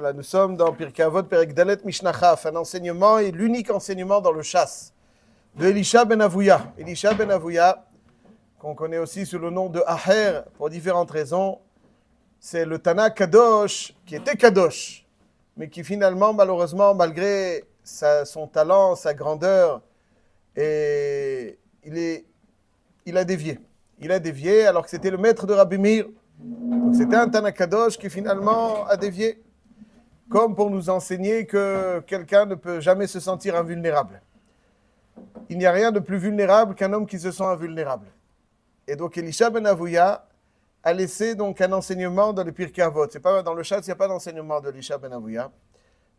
Voilà, nous sommes dans Pirkei Avot, Perek Dalet Mishnah Chaf, un enseignement et l'unique enseignement dans le chasse de Elisha ben Avouya. Elisha ben Avouya, qu'on connaît aussi sous le nom de Aher pour différentes raisons, c'est le Tana Kadosh qui était Kadosh, mais qui finalement, malheureusement, malgré son talent, sa grandeur, et il a dévié. Il a dévié alors que c'était le maître de Rabbi Meir. Donc c'était un Tana Kadosh qui finalement a dévié, comme pour nous enseigner que quelqu'un ne peut jamais se sentir invulnérable. Il n'y a rien de plus vulnérable qu'un homme qui se sent invulnérable. Et donc Elisha ben Avouya a laissé donc un enseignement dans le Pirkei Avot. C'est pas dans le Chat, il n'y a pas d'enseignement de Elisha ben Avouya,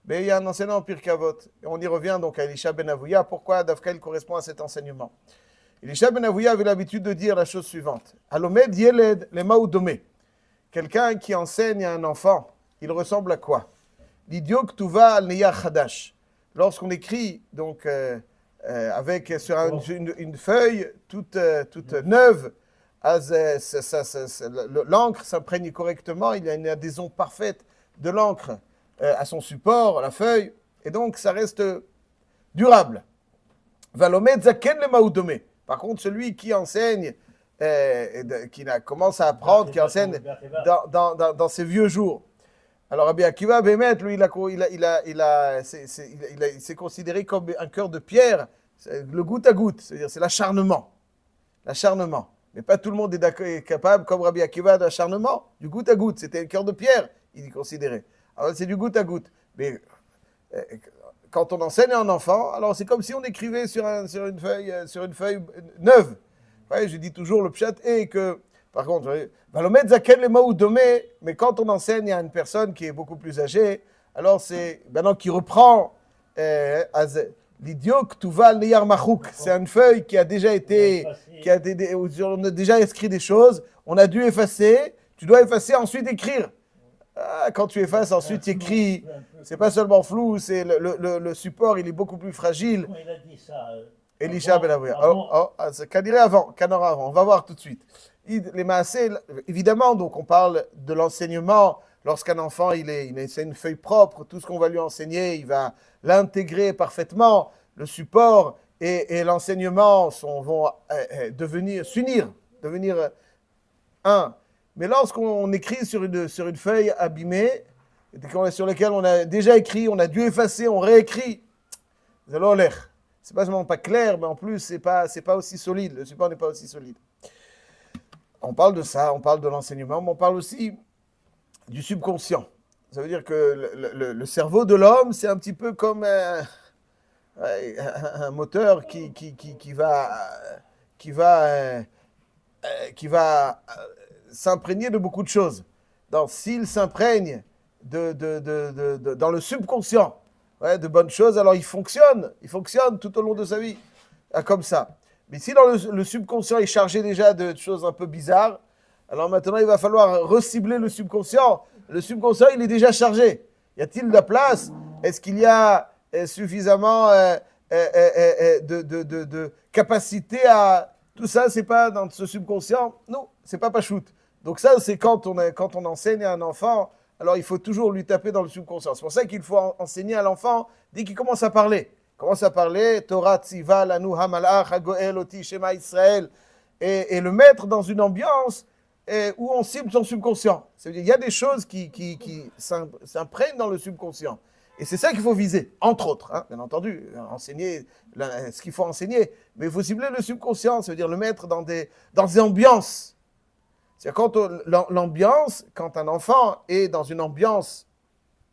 mais il y a un enseignement en Pirkei Avot. Et on y revient donc à Elisha ben Avouya. Pourquoi Dafka correspond à cet enseignement? Elisha ben Avouya avait l'habitude de dire la chose suivante: Alomed yeled lema udomé. Quelqu'un qui enseigne à un enfant, il ressemble à quoi? L'idiot ktuva al niyar chadash. Lorsqu'on écrit donc avec sur une feuille toute neuve, l'encre s'imprègne correctement, il y a une adhésion parfaite de l'encre à son support, à la feuille, et donc ça reste durable. Valomed zaken le maoudomé. Par contre, celui qui enseigne, qui commence à apprendre, qui enseigne dans ses vieux jours. Alors Rabbi Akiva, Bémet, lui, il s'est considéré comme un cœur de pierre, le goutte à goutte, c'est-à-dire c'est l'acharnement. L'acharnement. Mais pas tout le monde est capable, comme Rabbi Akiva, d'acharnement, du goutte à goutte. C'était un cœur de pierre, il y considérait. Alors c'est du goutte à goutte. Mais quand on enseigne à un enfant, alors c'est comme si on écrivait sur une feuille neuve. Ouais, je dis toujours le pshat et que, par contre, Valomet zaken le maoudomé, mais quand on enseigne à une personne qui est beaucoup plus âgée, alors c'est maintenant qui reprend l'idiot ktuval niyar machouk. C'est une feuille qui a déjà été, on a déjà écrit des choses, on a dû effacer, tu dois effacer, ensuite écrire. Quand tu effaces, ensuite tu écris, c'est pas seulement flou, c'est le support, il est beaucoup plus fragile. Comment il a dit ça Elisha ben Avouya. C'est Kaniré avant, Kanora avant. On va voir tout de suite. Les maasés, évidemment, donc on parle de l'enseignement. Lorsqu'un enfant, c'est une feuille propre, tout ce qu'on va lui enseigner, il va l'intégrer parfaitement. Le support et l'enseignement vont s'unir, devenir un. Mais lorsqu'on écrit sur une feuille abîmée, sur laquelle on a déjà écrit, on a dû effacer, on réécrit, c'est l'air. C'est pas seulement pas clair, mais en plus, c'est pas aussi solide. Le support n'est pas aussi solide. On parle de ça, on parle de l'enseignement, mais on parle aussi du subconscient. Ça veut dire que le cerveau de l'homme, c'est un petit peu comme un moteur qui va s'imprégner de beaucoup de choses. Donc, s'il s'imprègne dans le subconscient, de bonnes choses, alors il fonctionne tout au long de sa vie, comme ça. Mais si dans le subconscient est chargé déjà de choses un peu bizarres, alors maintenant il va falloir recibler le subconscient. Le subconscient, il est déjà chargé. Y a-t-il de la place? Est-ce qu'il y a suffisamment de capacité à... Tout ça, c'est pas dans ce subconscient. Non, c'est pas pachout. Donc ça, c'est quand on enseigne à un enfant, alors il faut toujours lui taper dans le subconscient. C'est pour ça qu'il faut enseigner à l'enfant dès qu'il commence à parler. Torah tziva lanu hamalach hagoel oti shema Israël, et le mettre dans une ambiance où on cible son subconscient. C'est-à-dire, il y a des choses qui s'imprègnent dans le subconscient. Et c'est ça qu'il faut viser, entre autres. Bien entendu, enseigner ce qu'il faut enseigner. Mais il faut cibler le subconscient, c'est-à-dire le mettre dans des ambiances. C'est-à-dire quand un enfant est dans une ambiance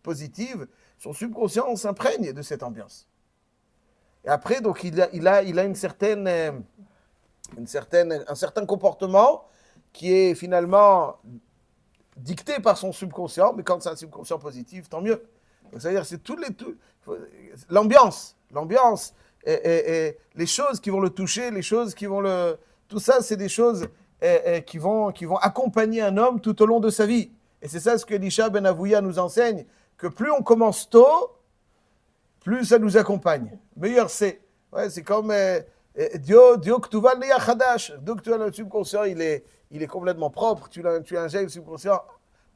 positive, son subconscient s'imprègne de cette ambiance. Et après, donc, il a un certain comportement qui est finalement dicté par son subconscient, mais quand c'est un subconscient positif, tant mieux. Donc, c'est-à-dire, c'est l'ambiance, et les choses qui vont le toucher, les choses qui vont tout ça, c'est des choses qui vont accompagner un homme tout au long de sa vie. Et c'est ça ce que Elisha ben Avouya nous enseigne, que plus on commence tôt, plus ça nous accompagne. Meilleur c'est. C'est comme Dio Ktuval Neyachadash. Donc tu as le subconscient, il est complètement propre, tu injectes le subconscient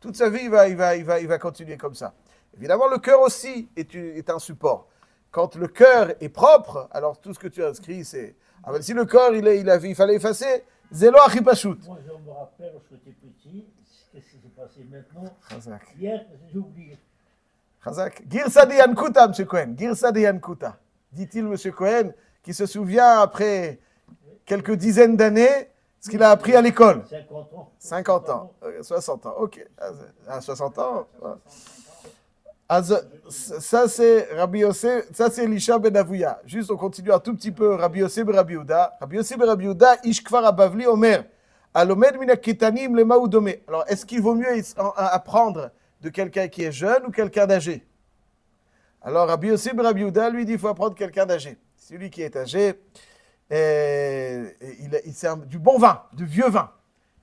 Toute sa vie, il va continuer comme ça. Évidemment, le cœur aussi est un support. Quand le cœur est propre, alors tout ce que tu as inscrit, c'est... Ah ben, si le corps, il fallait effacer, Zélo Achipashut. Moi, je me rappelle, lorsque j'étais petit, qu'est-ce qui s'est passé maintenant? Chazak. Hier, j'ai oublié. Chazak. Girsa de Yankuta, M. Cohen. Girsa de Yankuta. Dit-il, M. Cohen, qui se souvient, après quelques dizaines d'années, ce qu'il a appris à l'école. 50 ans. 50 ans. 60 ans, ok. À 60 ans. Ça, c'est Rabbi Yosef, ça, c'est Elisha ben Avouya. Juste, on continue un tout petit peu. Rabbi Yosef ben Rabbi Yehuda. Rabbi Yosef ben Rabbi Yehuda, Ish Kfar Abavli Omer. Alomed min haketanim lema udome. Alors, est-ce qu'il vaut mieux apprendre de quelqu'un qui est jeune ou quelqu'un d'âgé? Alors, Rabbi Yosef ben Rabbi Yehuda, lui, dit qu'il faut apprendre quelqu'un d'âgé. Celui qui est âgé, c'est du bon vin, du vieux vin.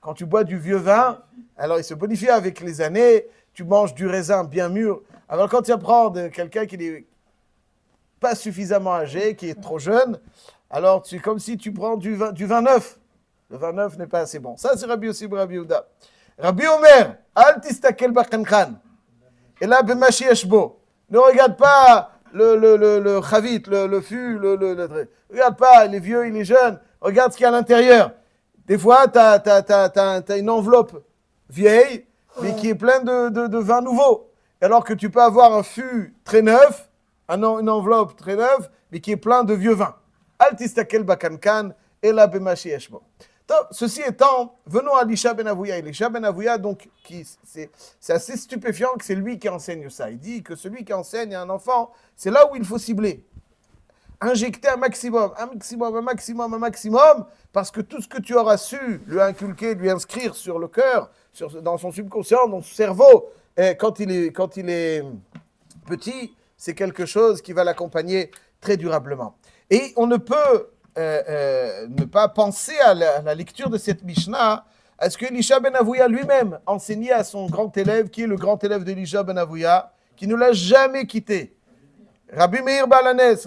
Quand tu bois du vieux vin, alors il se bonifie avec les années, tu manges du raisin bien mûr. Alors quand tu apprends de quelqu'un qui n'est pas suffisamment âgé, qui est trop jeune, alors c'est comme si tu prends du vin neuf. Le vin neuf n'est pas assez bon. Ça, c'est Rabbi Yossi Rabbi Yehuda. Rabbi Omer, al tistakel b'kankhan. Et là, b'mashi yeshbo. Ne regarde pas le chavit, le fût, regarde pas les vieux et les jeunes. Regarde ce qu'il y a à l'intérieur. Des fois, tu as une enveloppe vieille, mais qui est pleine de vin nouveau. Alors que tu peux avoir un fût très neuf, une enveloppe très neuve, mais qui est plein de vieux vin. Al tistakel b'kankan, et la b'mashi yeshbo. Ceci étant, venons à Elisha ben Avouya. Elisha ben Avouya, donc, c'est assez stupéfiant que c'est lui qui enseigne ça. Il dit que celui qui enseigne à un enfant, c'est là où il faut cibler. Injecter un maximum, parce que tout ce que tu auras su lui inculquer, lui inscrire sur le cœur, dans son subconscient, dans son cerveau, quand il est petit, c'est quelque chose qui va l'accompagner très durablement. Et on ne peut ne pas penser à la lecture de cette Mishnah, à ce que Elisha ben Avouya lui-même enseignait à son grand élève, qui est le grand élève d'Elisha ben Avouya, qui ne l'a jamais quitté. Rabbi Meir Balanes.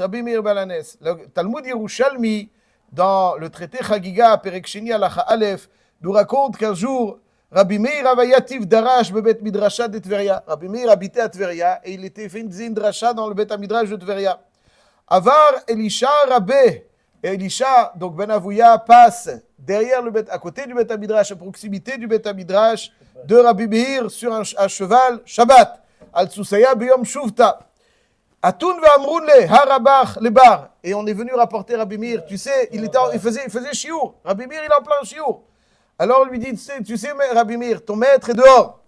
Le Talmud Yerushalmi, dans le traité Chagiga, Perek Sheni Halacha Aleph, nous raconte qu'un jour, Rabbi Meir Avayativ Darash Bebet Midrasha de Tveria. Rabbi Meir habitait à Tveria et il était fait une dracha dans le Bet Midrash de Tveria. Avar Elisha Rabbe. Et Elisha, donc Ben Avouya, passe derrière à côté du Bet Midrash, à proximité du Bet Midrash de Rabbi Meir sur un cheval Shabbat. Al Tsusaya Beyom Shuvta. Atun ve'amrun le harabach le bar. Et on est venu rapporter Rabbi Meir. Tu sais, il faisait shiur. Rabbi Meir, il est en plein shiur. Alors on lui dit, tu sais, Rabbi Meir, ton maître est dehors.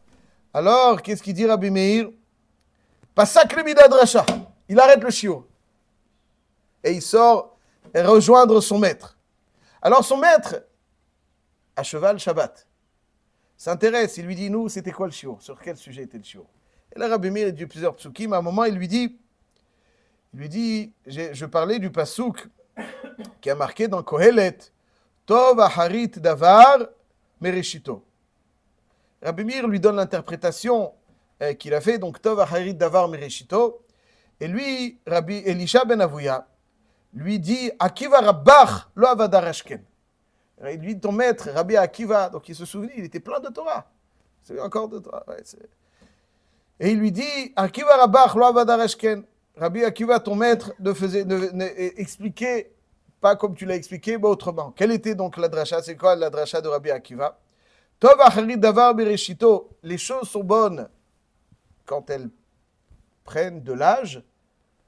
Alors, qu'est-ce qu'il dit Rabbi Meir? Pasak le midad rasha. Il arrête le shiur. Et il sort rejoindre son maître. Alors son maître, à cheval Shabbat, s'intéresse. Il lui dit, nous, c'était quoi le shiur? Sur quel sujet était le shiur? Et là, Rabbi Meir, il dit plusieurs psukim. À un moment, il lui dit, je parlais du pasouk qui a marqué dans Kohelet, Tov aharit davar mereshito. Rabbi Meir lui donne l'interprétation qu'il a fait, donc Tov aharit davar mereshito. Et lui, Rabbi Elisha ben Avouya, lui dit, Akiva Rabbach lo avadar ashken. Il lui dit, ton maître, Rabbi Akiva, donc il se souvient, il était plein de Torah. C'est encore de Torah. Ouais, et il lui dit, Akiva Rabbach lo avadar ashken. Rabbi Akiva, ton maître, expliquait, pas comme tu l'as expliqué, mais autrement. Quelle était donc la dracha? C'est quoi la dracha de Rabbi Akiva? Tov acharit davar bereshito. Les choses sont bonnes quand elles prennent de l'âge,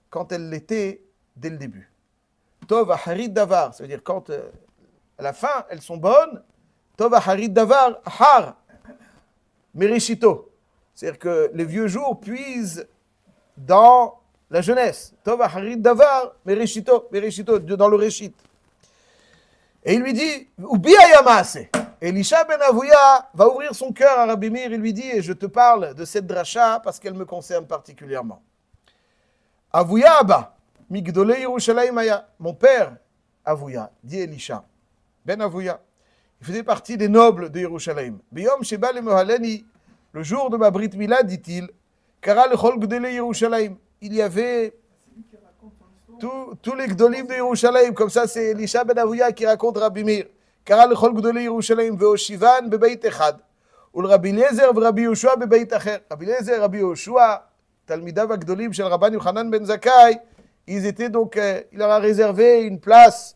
quand elles l'étaient dès le début. Tov acharit davar, ça veut dire quand à la fin elles sont bonnes. Tov acharit davar har mereshito. C'est-à-dire que les vieux jours puisent dans la jeunesse. Tov acharit davar mereshito, dans le réchit. Et il lui dit, Ubi ayamase. Elisha ben Avouya va ouvrir son cœur à Rabbi Meir. Il lui dit, et je te parle de cette dracha parce qu'elle me concerne particulièrement. Avouya Abba, Migdole Yerushalayim Aya. Mon père, Avouya, dit Elisha, ben Avouya, il faisait partie des nobles de Yerushalayim. Biyom Sheba le Mohaleni, le jour de ma Brit Mila, dit-il, Kara lechol Gdole Yerushalayim. Il y avait tous les Gdolim de Yerushalayim, comme ça c'est Elisha ben Avouya qui raconte Rabbi Meir. Kara lechol Gdole Yerushalayim ve'oshivan bebeit echad. ולרבי אליעזר ורבי יהושע בבית אחר. רבי אליעזר, רבי יהושע, תלמידיו הגדולים של רבן יוחנן בן זכאי, ils étaient donc, il leur a réservé une place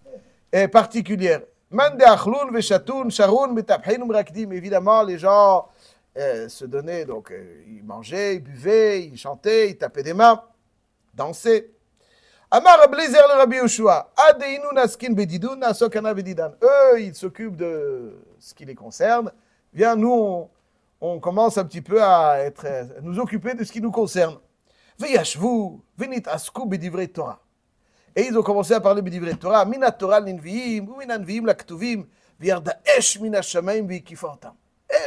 particulière. Man de achloun veshatoun, sharoun, betaphin umrakdim. Évidemment, les gens se donnaient, donc ils mangeaient, ils buvaient, ils chantaient, ils tapaient des mains, dansaient. Amar Rabbi Eliezer le Rabbi Yoshua, adeinu naskin bedidun, nasokana bedidan. Eux, ils s'occupent de ce qui les concerne. Bien, nous, on commence un petit peu à nous occuper de ce qui nous concerne. Veyashvu, venit asku bedivrei Torah. Et ils ont commencé à parler bedivrei Torah. Mina Torah l'inviim, ou mina nviim l'aktuvim, v'yarda esh mina shamaim v'ikifa otam.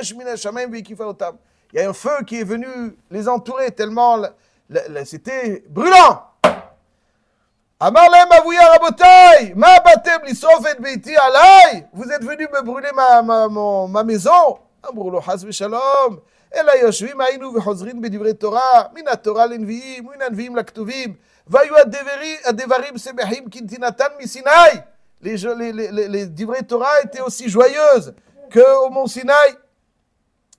Esh mina shamaim v'ikifa otam. Il y a un feu qui est venu les entourer tellement c'était brûlant. Amar lahem avuya rabotai, ma batem lisof et beiti alay. Vous êtes venus me brûler ma maison. Amrou lo chas v'shalom. Ela yoshvim aynu v'chozrin bedivrei Torah. Mina Torah l'inviim, ou mina nviim l'aktuvim. Vayu adevarim sebehim kintinatan misinai. Les divrei Torah étaient aussi joyeuses qu'au mont Sinaï.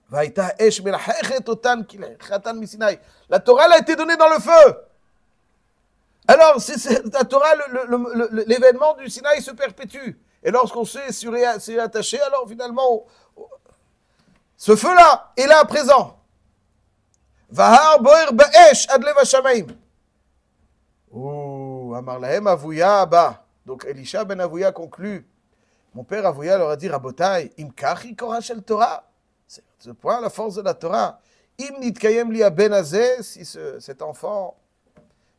Vaïta esh melachechet otan kilechatan misinai. La Torah a été donnée dans le feu. Alors, la Torah, l'événement du Sinaï se perpétue. Et lorsqu'on s'est attaché, alors finalement, ce feu-là est là à présent. Vahar boer ba'esh adlev hashamaim. Amar lahem Avuya Abba. Donc Elisha ben Avuya conclut. Mon père Avuya leur a dit, Rabotai, im kachi korah shel Torah. C'est ce point la force de la Torah. Im nitkayem li ben azeh, si cet enfant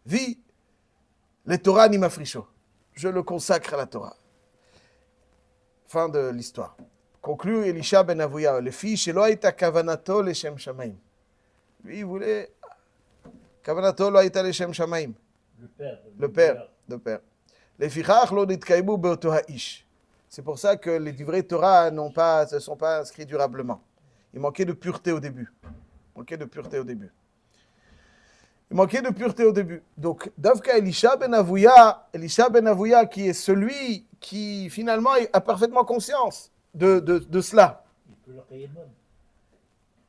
vit, le Torah ni mafrisho. Je le consacre à la Torah. Fin de l'histoire. Conclut Elisha ben Avuya. Le fils shelo haïta kavanato leshem shamaim. Lui, il voulait kavanato lo haïta leshem shamaim. Le père. C'est pour ça que les divrei Torah ne sont pas inscrits durablement. Il manquait de pureté au début. Donc, Davka Elisha ben Avuya, qui est celui qui finalement a parfaitement conscience de cela.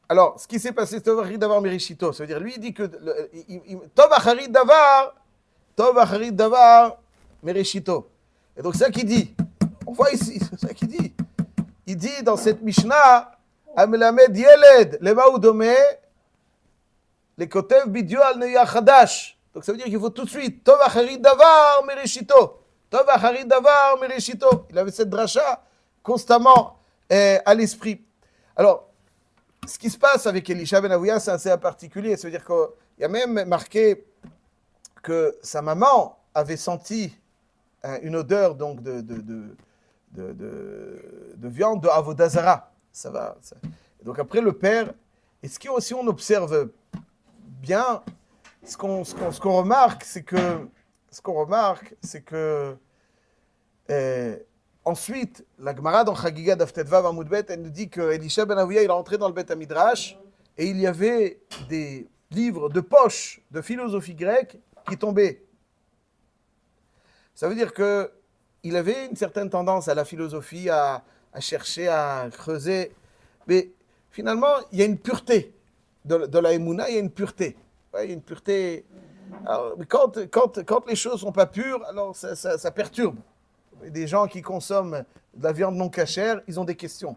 Alors, ce qui s'est passé, c'est Tov Acharit Davar Merishito. Ça veut dire, lui, il dit que Tov Acharit Davar Mereshito. Et donc, c'est ça qu'il dit. On voit ici, c'est ça qu'il dit. Il dit dans cette Mishnah, Amelamed Yeled, Lema Udome, les Kotev Bidyo al Neya Chadash. Donc, ça veut dire qu'il faut tout de suite, Tov Acharit Davar Mereshito. Tov Acharit Davar Mereshito. Il avait cette dracha constamment à l'esprit. Alors, ce qui se passe avec Elisha ben Avuya, c'est assez particulier. Ça veut dire qu'il y a même marqué que sa maman avait senti une odeur donc de viande de Avodazara. Ça va. Donc après le père, et ce qui aussi on observe bien, ce qu'on remarque, c'est que ensuite la Gemara dans Chagiga Daftetvav Amud Bet, elle nous dit que Elisha ben Avuya il est rentré dans le Bet Midrash et il y avait des livres de poche de philosophie grecque qui tombait. Ça veut dire qu'il avait une certaine tendance à la philosophie, à chercher, à creuser. Mais finalement, il y a une pureté. De la Emouna, il y a une pureté. Ouais, il y a une pureté. Alors, quand les choses ne sont pas pures, alors ça perturbe. Et des gens qui consomment de la viande non cachère, ils ont des questions.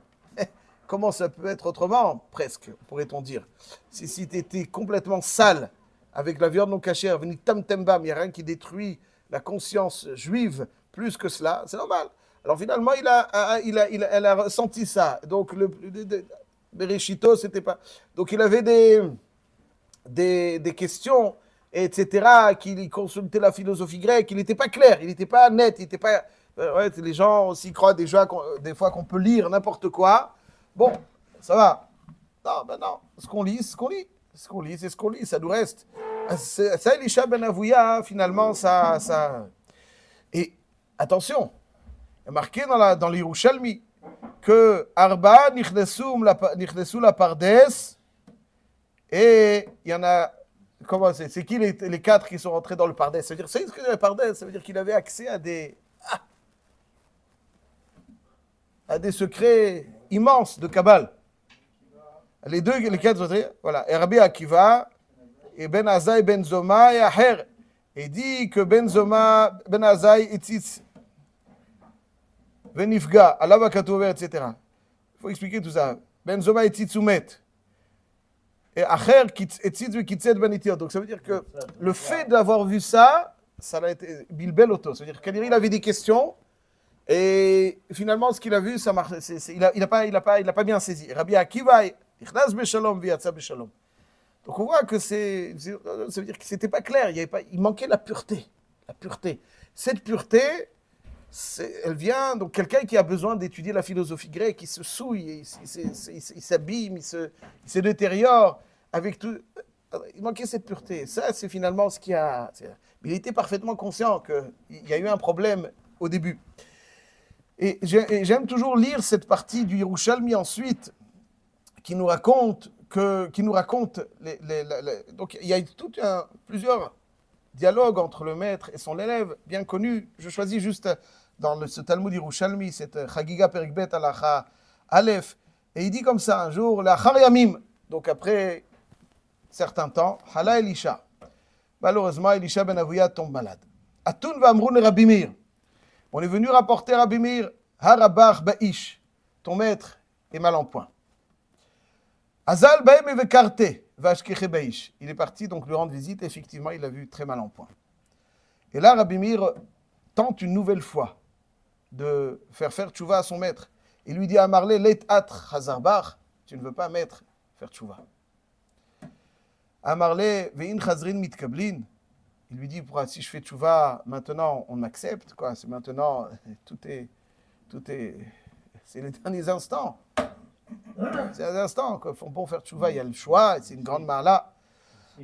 Comment ça peut être autrement, presque, pourrait-on dire. Si tu étais complètement sale, avec la viande non cachère, venu tam tembam, il n'y a rien qui détruit la conscience juive plus que cela, c'est normal. Alors finalement, elle a ressenti ça. Donc le Bereshito, c'était pas. Donc il avait des questions, etc., qu'il consultait la philosophie grecque, il n'était pas clair, il n'était pas net, il n'était pas. Ouais, les gens aussi croient des fois qu'on peut lire n'importe quoi. Bon, ça va. Non. Ce qu'on lit, c'est ce qu'on lit, ça nous reste. Ça, Elisha ben Avuya, finalement, ça. Et attention, il y a marqué dans l'Yerushalmi que Arba nichnesu la pardes, et il y en a. Comment c'est qui les 4 qui sont rentrés dans le pardes? Ça veut dire, c'est ce que le pardes, ça veut dire qu'il avait accès à des secrets immenses de Kabbale. Les deux, les quatre autres, voilà. Et Rabbi Akiva, et Ben Azai, Ben Zoma et Aher. Et dit que Ben Zoma, Ben Azai, Etzitz, Venifga, Alava Katouver, etc. Il faut expliquer tout ça. Ben Zoma, Etzitz, Soumet. Et Aher, Etzitz, Kitzet, Ben Itiot. Donc ça veut dire que le fait d'avoir vu ça, ça a été Bilbel Auto. Ça veut dire qu'il avait des questions. Et finalement, ce qu'il a vu, ça marche. Il n'a pas bien saisi. Rabbi Akiva, Ichnas Beshalom, Viatza Beshalom. Donc on voit que ça veut dire que c'était pas clair. Il manquait la pureté. La pureté. Cette pureté, elle vient donc quelqu'un qui a besoin d'étudier la philosophie grecque, il se souille, il s'abîme, il se détériore avec tout. Il manquait cette pureté. Ça, c'est finalement ce qui a. Mais il était parfaitement conscient qu'il y a eu un problème au début. Et j'aime toujours lire cette partie du Yerushalmi ensuite, qui nous raconte donc il y a plusieurs dialogues entre le maître et son élève, bien connu. Je choisis juste dans ce Talmud Yerushalmi, cette Chagiga Perikbet Alacha Aleph, et il dit comme ça un jour, la Achar Yamim, donc après certain temps, Hala Elisha. Malheureusement, Elisha ben Avuya tombe malade. Atun v'amrun Rabbi Meir. On est venu rapporter à Rabbi Meir, Harabach Ba'ish, ton maître est mal en point. Azal Baem Evekarte, Vashkeche Ba'ish. Il est parti donc lui rendre visite, effectivement, il l'a vu très mal en point. Et là, Rabbi Meir tente une nouvelle fois de faire tchouva à son maître. Il lui dit à Marley, Let Atre Hazarbach, tu ne veux pas, maître, faire tchouva. À Marley, Ve'in Chazrin Mitkablin. Il lui dit, si je fais tchouva, maintenant on m'accepte, quoi. C'est maintenant, c'est les derniers instants. C'est les instants, quoi. Pour faire tchouva, il y a le choix, c'est une grande mala.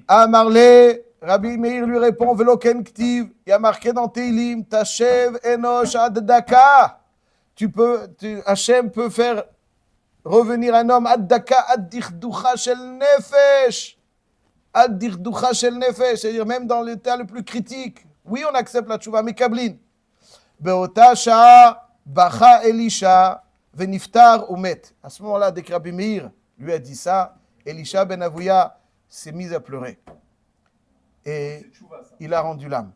À Marley, Rabbi Meir lui répond, Velo ken ktiv, il y a marqué dans Teilim, Tashev enosh ad daka. Hachem peut faire revenir un homme ad daka, ad dichducha shel nefesh. C'est-à-dire même dans l'état le plus critique. Oui, on accepte la tchouva, mais kablin. Be'ota sha'a bacha Elisha veniftar umet. À ce moment-là, dès que Rabbi Meir lui a dit ça, Elisha ben Avuya s'est mis à pleurer. Et il a rendu l'âme.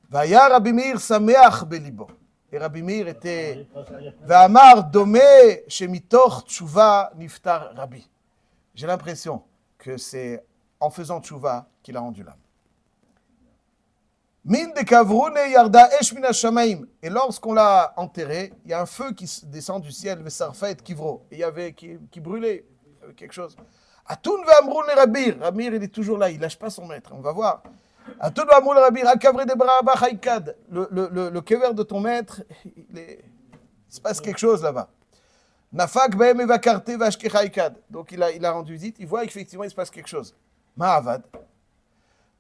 Vaya Rabbi Meir sameach belibo. Et Rabbi Meir était Va'amar domé shemitoch tchouva niftar Rabbi. J'ai l'impression que c'est en faisant tchouva qu'il a rendu l'âme. Min de kavrune yarda esh min hashamaim. Et lorsqu'on l'a enterré, il y a un feu qui descend du ciel, vesarfa et kivro. Et il y avait qui brûlait, il y avait quelque chose. Atun ve'amrun le Rabbi. Rabbi, il est toujours là, il lâche pas son maître. On va voir. Atun ve'amrun le Rabbi. Akavre de braba chaykad. Le kever de ton maître, il se passe quelque chose là-bas. Nafak be'em evakarte vashke chaykad. Donc il a rendu visite, il voit effectivement il se passe quelque chose. Ma'avad.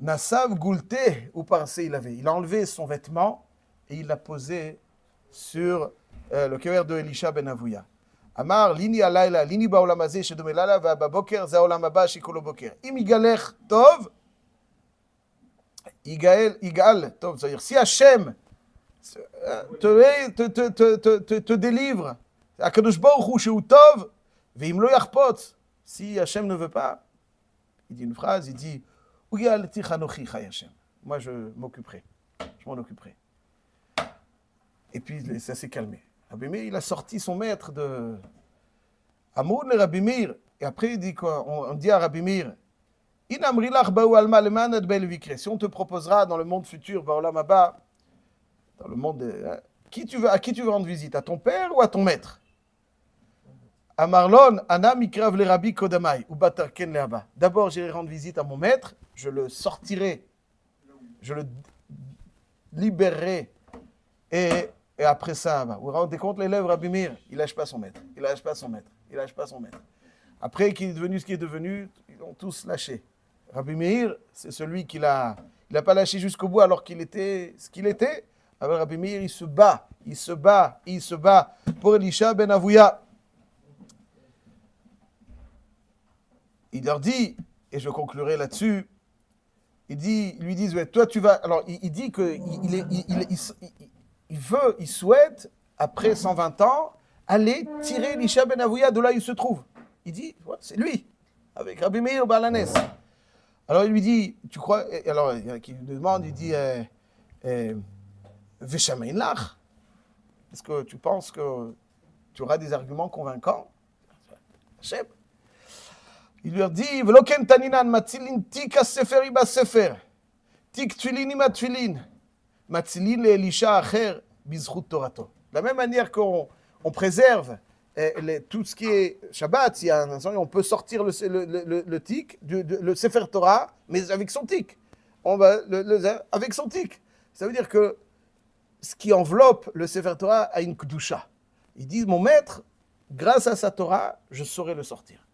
Nasav goulte ou parsé il avait. Il a enlevé son vêtement et il l'a posé sur le kever de Elisha ben Avuya. Amar lini alayla lini baolam hazeh shedomelala va baboker ze olam haba shikolo boker. Im igalech tov, igal tov. C'est-à-dire si Hachem te délivre, Akadosh Baruch Hu shehu tov, ve'im lo yachpot. Si Hachem ne veut pas, il dit une phrase, il dit moi je m'occuperai, je m'en occuperai. Et puis ça s'est calmé. Rabbi Meir, il a sorti son maître de Amoun le Rabbi Meir. Et après il dit quoi? On dit à Rabbi Meir, si on te proposera dans le monde futur, dans le monde à qui tu veux rendre visite, à ton père ou à ton maître? Amarlon, Anna mikrav le Rabbi Kodamai, ou Batarken Leaba. D'abord, j'irai rendre visite à mon maître, je le sortirai, je le libérerai, et après ça, vous vous rendez compte, l'élève Rabbi Meir, il lâche pas son maître, il lâche pas son maître, il lâche pas son maître. Après qu'il est devenu ce qu'il est devenu, ils l'ont tous lâché. Rabbi Meir, c'est celui il n'a pas lâché jusqu'au bout alors qu'il était ce qu'il était. Alors Rabbi Meir, il se bat pour Elisha ben Avuya. Il leur dit, et je conclurai là-dessus, ils lui disent, ouais, toi tu vas... Alors il dit qu'il souhaite, après 120 ans, aller tirer Elisha ben Avuya de là où il se trouve. Il dit, ouais, c'est lui. avec Rabbi Meir Balanes. Alors il lui dit, tu crois, alors il y en a qui lui demande, il dit, Veshamein lach, est-ce que tu penses que tu auras des arguments convaincants? Hachem. Il leur dit, Veloken taninan matzilin tik ha-sefer iba sefer, tik tfilin ima tfilin, matzilin le Elisha acher bizchut torato. De la même manière qu'on préserve tout ce qui est Shabbat, on peut sortir le tik, le Sefer Torah, mais avec son tik. Avec son tik. Ça veut dire que ce qui enveloppe le Sefer Torah a une Kedusha. Ils disent, mon maître, grâce à sa Torah, je saurais le sortir.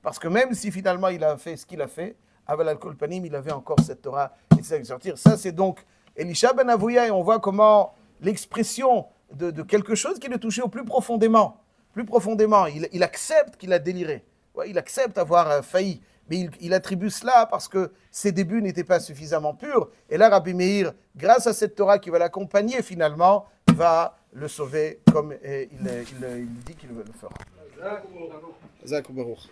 Parce que même si finalement il a fait ce qu'il a fait, Aval al-Kol Panim, il avait encore cette Torah, il sait le sortir. Ça, c'est donc Elisha ben Avouya, et on voit comment l'expression de quelque chose qui le touchait au plus profondément. Plus profondément, il accepte qu'il a déliré. Ouais, il accepte avoir failli. Mais il attribue cela parce que ses débuts n'étaient pas suffisamment purs. Et là, Rabbi Meir, grâce à cette Torah qui va l'accompagner finalement, va le sauver comme il dit qu'il le fera. Zak ou Baruch.